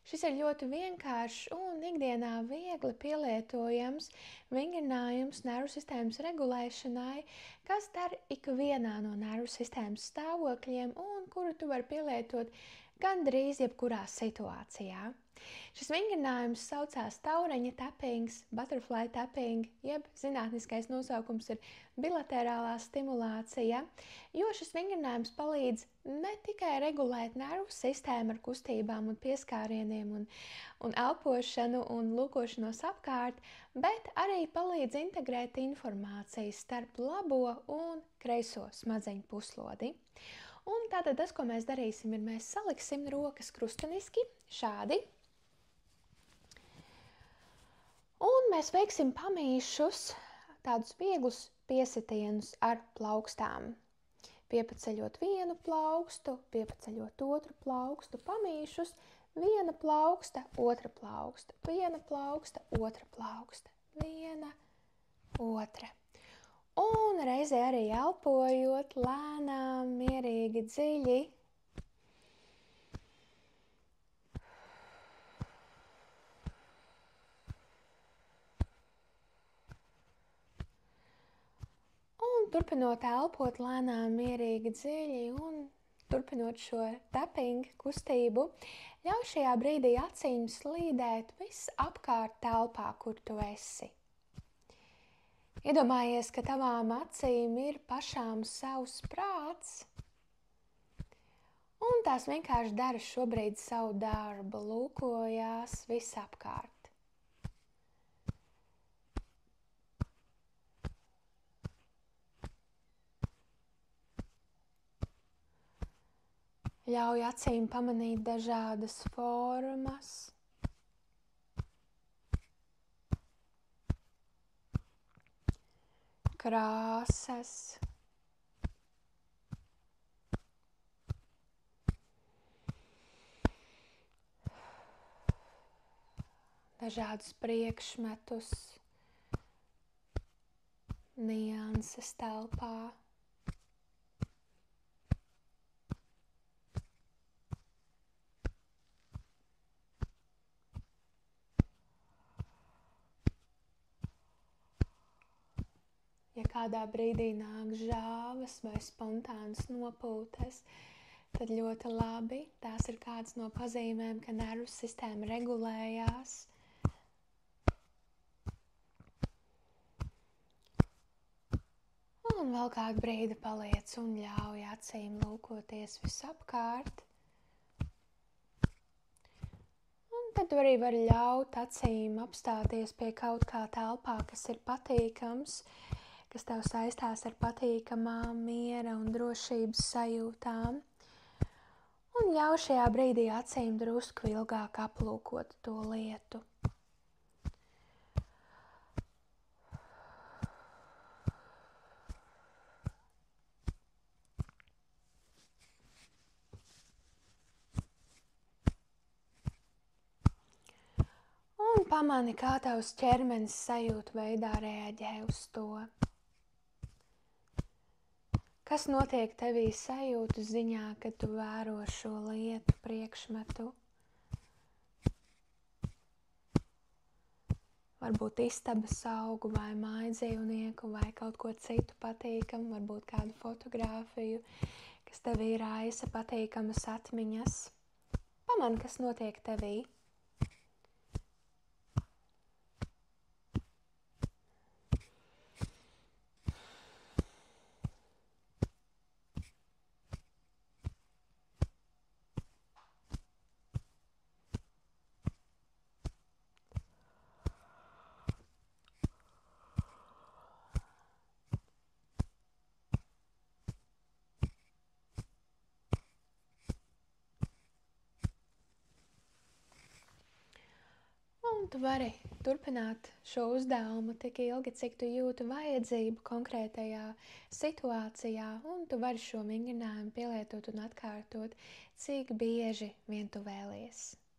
Šis ir ļoti vienkāršs un ikdienā viegli pielietojams vingrinājums nervu sistēmas regulēšanai, kas der ikvienā no nervu sistēmas stāvokļiem un kuru tu vari pielietot gandrīz jebkurā situācijā. Šis vingrinājums saucās taureņa tappings, butterfly tapping, jeb zinātniskais nosaukums ir bilaterālā stimulācija, jo šis vingrinājums palīdz ne tikai regulēt nervu sistēmu ar kustībām un pieskārieniem un elpošanu un lūkošanos apkārt, bet arī palīdz integrēt informāciju starp labo un kreiso smadzeņu puslodi. Un tātad tas, ko mēs darīsim, ir mēs saliksim rokas krusteniski, šādi. Un mēs veiksim pamīšus, tādus vieglus piesitienus ar plaukstām. Piepaceļot vienu plaukstu, piepaceļot otru plaukstu, pamīšus, viena plauksta, otra plauksta, viena plauksta, otra plauksta, viena, otra. Un reizē arī elpojot lēnām, mierīgi, dziļi. Un turpinot elpot lēnām, mierīgi, dziļi un turpinot šo tapping kustību, ļauj šajā brīdī acīm slīdēt viss apkārt telpā, kur tu esi. Iedomājies, ka tavām acīm ir pašām savs prāts, un tās vienkārši dara šobrīd savu darbu, lūkojās visapkārt. Ļauj acīm pamanīt dažādas formas, krāsas, dažādus priekšmetus, nianses telpā. Ja kādā brīdī nāk žāvas vai spontānas nopūtas, tad ļoti labi. Tās ir kādas no pazīmēm, ka nervu sistēma regulējās. Un vēl kādu brīdi paliec un ļauj acīm lūkoties visapkārt. Un tad arī var ļaut acīm apstāties pie kaut kā telpā, kas ir patīkams, kas tev saistās ar patīkamām miera un drošības sajūtām. Un ļauj šajā brīdī acīm drusku ilgāk aplūkot to lietu. Un pamani, kā tavs ķermenis sajūtu veidā reaģē uz to. Kas notiek tevī sajūtu ziņā, kad tu vēro šo lietu, priekšmetu? Varbūt istabas augu vai mājdzīvnieku vai kaut ko citu patīkamu, varbūt kādu fotogrāfiju, kas tevī raisa patīkamas atmiņas. Pamani, kas notiek tevī. Un tu vari turpināt šo uzdevumu tik ilgi, cik tu jūti vajadzību konkrētajā situācijā, un tu vari šo vingrinājumu pielietot un atkārtot, cik bieži vien tu vēlies.